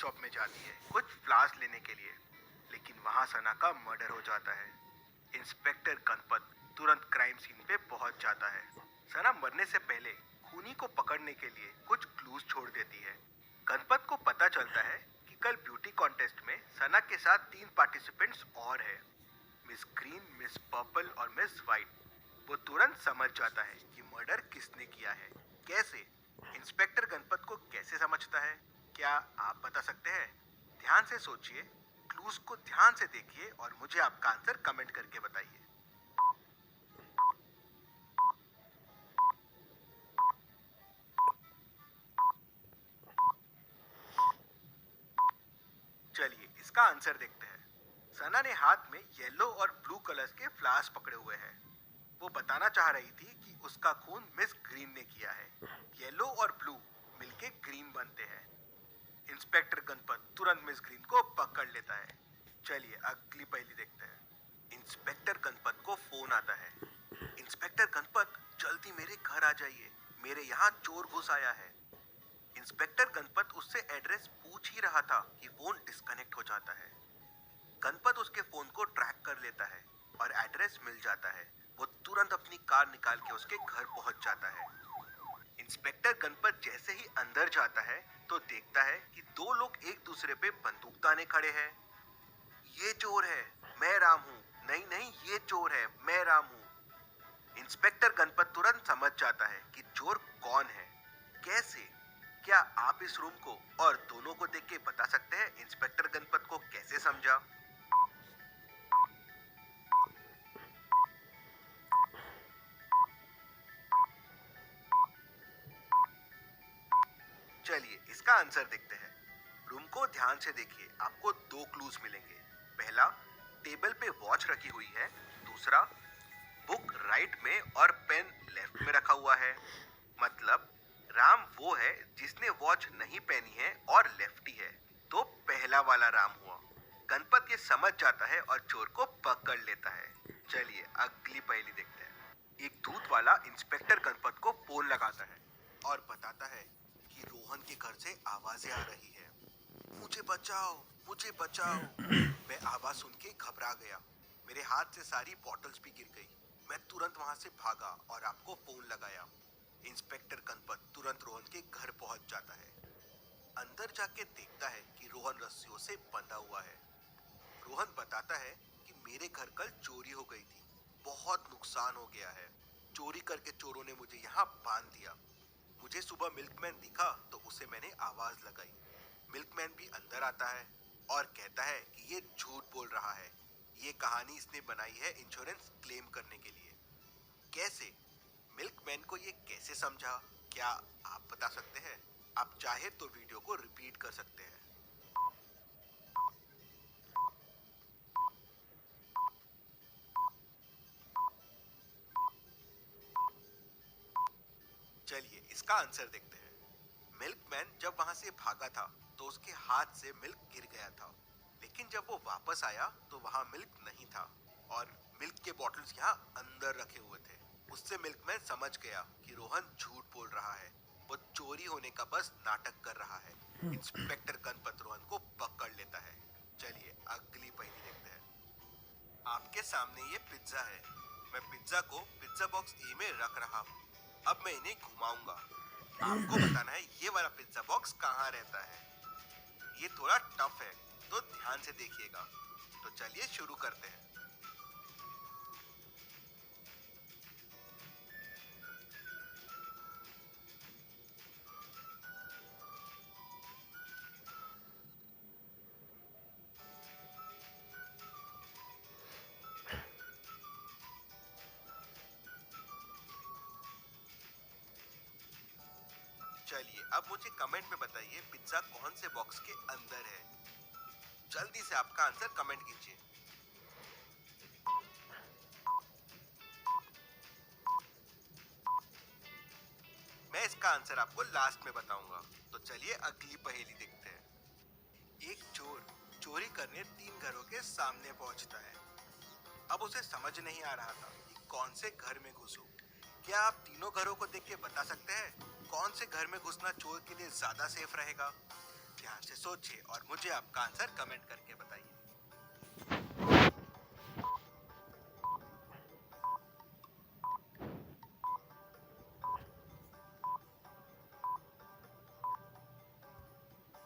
Shop में जाती है कुछ फ्लावर्स लेने के लिए, लेकिन वहाँ सना का मर्डर हो जाता है। इंस्पेक्टर गणपत तुरंत क्राइम सीन पे पहुंच जाता है। सना मरने से पहले खूनी को पकड़ने के लिए कुछ क्लूज छोड़ देती है। गणपत को पता चलता है कि कल ब्यूटी कॉन्टेस्ट में सना के साथ 3 पार्टिसिपेंट्स और है, मिस ग्रीन, मिस पर्पल और मिस वाइट। वो तुरंत समझ जाता है कि मर्डर किसने किया है। कैसे? इंस्पेक्टर गणपत को कैसे समझता है? क्या आप बता सकते हैं? ध्यान से सोचिए, क्लूज को ध्यान से देखिए और मुझे आपका आंसर कमेंट करके बताइए। चलिए इसका आंसर देखते हैं। सना ने हाथ में येलो और ब्लू कलर्स के फ्लावर्स पकड़े हुए हैं। वो बताना चाह रही थी कि उसका खून मिस ग्रीन ने किया है। येलो और ब्लू मिलके ग्रीन बनते हैं। इंस्पेक्टर गणपत तुरंत मिस ग्रीन को पकड़ लेता है। चलिए अगली पहेली देखते हैं। इंस्पेक्टर गणपत को फोन आता है। इंस्पेक्टर गणपत, जल्दी मेरे घर आ जाइए, मेरे यहाँ चोर घुस आया है। इंस्पेक्टर गणपत उससे एड्रेस पूछ ही रहा था कि फोन डिस्कनेक्ट हो जाता है। गणपत उसके फोन को ट्रैक कर लेता है और एड्रेस मिल जाता है। वो तुरंत अपनी कार निकाल के उसके घर पहुंच जाता है। इंस्पेक्टर गणपत जैसे ही अंदर जाता है तो देखता है कि 2 लोग एक दूसरे पे बंदूक ताने खड़े हैं। ये चोर है, मैं राम हूँ। नहीं नहीं, ये चोर है, मैं राम हूँ। इंस्पेक्टर गणपत तुरंत समझ जाता है कि चोर कौन है। कैसे? क्या आप इस रूम को और दोनों को देख के बता सकते हैं इंस्पेक्टर गणपत को कैसे समझा? चलिए इसका आंसर देखते हैं। रूम को ध्यान से देखिए, आपको 2 क्लूज मिलेंगे। पहला, टेबल पे वॉच रखी हुई है। दूसरा, बुक राइट में और पेन लेफ्ट में रखा हुआ है। मतलब राम वो है जिसने वॉच नहीं पहनी है और लेफ्टी है, तो पहला वाला राम हुआ। गणपत ये समझ जाता है और चोर को पकड़ लेता है। चलिए अगली पहेली देखते हैं। एक दूध वाला इंस्पेक्टर गणपत को फोन लगाता है और बताता है कि रोहन के घर से आवाजें आ रही है। मुझे बचाओ, मुझे बचाओ। मैं आवाज सुन के घबरा गया। मेरे हाथ से सारी बॉटल्स भी गिर गई। मैं तुरंत वहां से भागा और आपको फोन लगाया। इंस्पेक्टर गणपत तुरंत रोहन के घर पहुंच जाता है। अंदर जाके देखता है कि रोहन रस्सियों से बंधा हुआ है। रोहन बताता है कि मेरे घर कल चोरी हो गई थी, बहुत नुकसान हो गया है। चोरी करके चोरों ने मुझे यहाँ बांध दिया। मुझे सुबह मिल्कमैन दिखा तो उसे मैंने आवाज लगाई। मिल्कमैन भी अंदर आता है और कहता है कि ये झूठ बोल रहा है। ये कहानी इसने बनाई है इंश्योरेंस क्लेम करने के लिए। कैसे? मिल्कमैन को ये कैसे समझा? क्या आप बता सकते हैं? आप चाहे तो वीडियो को रिपीट कर सकते हैं। चलिए इसका आंसर देखते हैं। मिल्कमैन जब वहां से भागा था तो उसके हाथ से मिल्क गिर गया था, लेकिन जब वो वापस आया तो वहां मिल्क नहीं था और मिल्क के बॉटल्स यहाँ अंदर रखे हुए थे। उससे मिल्कमैन समझ गया कि रोहन झूठ बोल रहा है, वो चोरी होने का बस नाटक कर रहा है। इंस्पेक्टर गणपत रोहन को पकड़ लेता है। चलिए अगली पहेली देखते हैं। आपके सामने ये पिज्जा है। मैं पिज्जा को पिज्जा बॉक्स ए में रख रहा हूँ। अब मैं इन्हें घुमाऊंगा। आपको बताना है ये वाला पिज्जा बॉक्स कहाँ रहता है। ये थोड़ा टफ है तो ध्यान से देखिएगा। तो चलिए शुरू करते हैं। चलिए अब मुझे कमेंट में बताइए पिज्जा कौन से बॉक्स के अंदर है। जल्दी से आपका आंसर कमेंट कीजिए। मैं इसका आंसर आपको लास्ट में बताऊंगा। तो चलिए अगली पहेली देखते हैं। एक चोर चोरी करने 3 घरों के सामने पहुंचता है। अब उसे समझ नहीं आ रहा था कि कौन से घर में घुसूं। क्या आप तीनों घरों को देख के बता सकते हैं कौन से घर में घुसना चोर के लिए ज्यादा सेफ रहेगा? ध्यान से सोचिए और मुझे आपका आंसर कमेंट करके बताइए।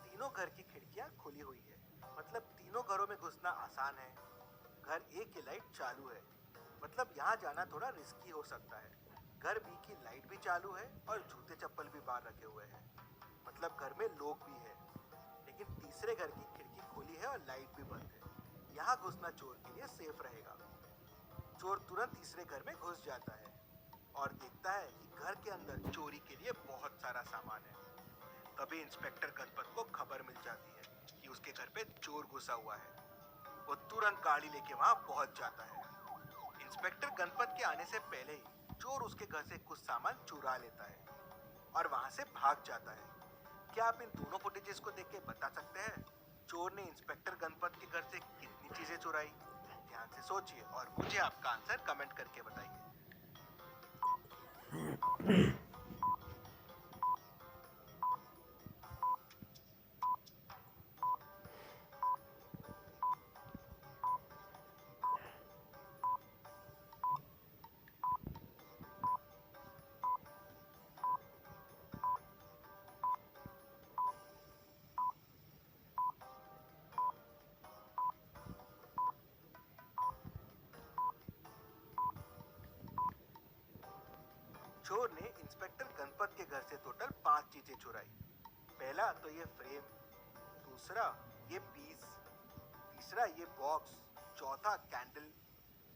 तीनों घर की खिड़कियां खुली हुई है, मतलब तीनों घरों में घुसना आसान है। घर ए की लाइट चालू है, मतलब यहाँ जाना थोड़ा रिस्की हो सकता है। घर बी की लाइट भी चालू है और जूते चप्पल भी बाहर रखे हुए हैं, मतलब घर में लोग भी है। लेकिन तीसरे घर की खिड़की खुली है और लाइट भी बंद है, यहाँ घुसना चोर के लिए सेफ रहेगा। चोर तुरंत तीसरे घर में घुस जाता है और देखता है कि घर के अंदर चोरी के लिए बहुत सारा सामान है। तभी इंस्पेक्टर गणपत को खबर मिल जाती है कि उसके घर पे चोर घुसा हुआ है। वो तुरंत गाड़ी लेके वहां पहुंच जाता है। इंस्पेक्टर गणपत के आने से पहले ही चोर उसके घर से कुछ सामान चुरा लेता है और वहां से भाग जाता है। क्या आप इन दोनों फुटेजेस को देख के बता सकते हैं चोर ने इंस्पेक्टर गणपत के घर से कितनी चीजें चुराई? ध्यान से सोचिए और मुझे आपका आंसर कमेंट करके बताइए। चोर ने इंस्पेक्टर गणपत के घर से टोटल 5 चीजें चुराई। पहला तो ये फ्रेम, दूसरा ये पीस, तीसरा ये बॉक्स, चौथा कैंडल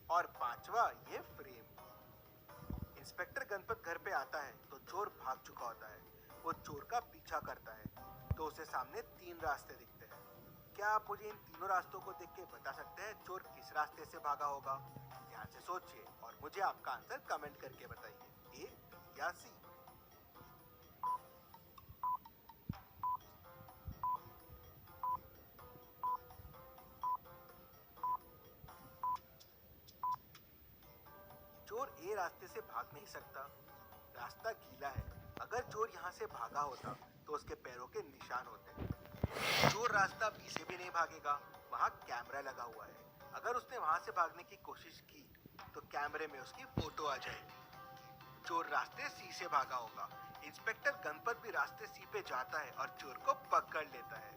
और पांचवा ये फ्रेम। इंस्पेक्टर गणपत घर पे आता है तो चोर भाग चुका होता है। वो चोर का पीछा करता है तो उसे सामने 3 रास्ते दिखते हैं। क्या आप मुझे इन तीनों रास्तों को देख के बता सकते हैं चोर किस रास्ते से भागा होगा? ध्यान से सोचिए और मुझे आपका आंसर कमेंट करके बताइए, ए या सी। चोर ए रास्ते से भाग नहीं सकता, रास्ता गीला है। अगर चोर यहाँ से भागा होता तो उसके पैरों के निशान होते। चोर रास्ता बी से भी नहीं भागेगा, वहाँ कैमरा लगा हुआ है। अगर उसने वहाँ से भागने की कोशिश की तो कैमरे में उसकी फोटो आ जाएगी। चोर रास्ते सी से भागा होगा। इंस्पेक्टर गणपत भी रास्ते सी पे जाता है और चोर को पकड़ लेता है।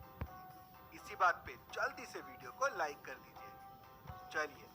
इसी बात पे जल्दी से वीडियो को लाइक कर दीजिए। चलिए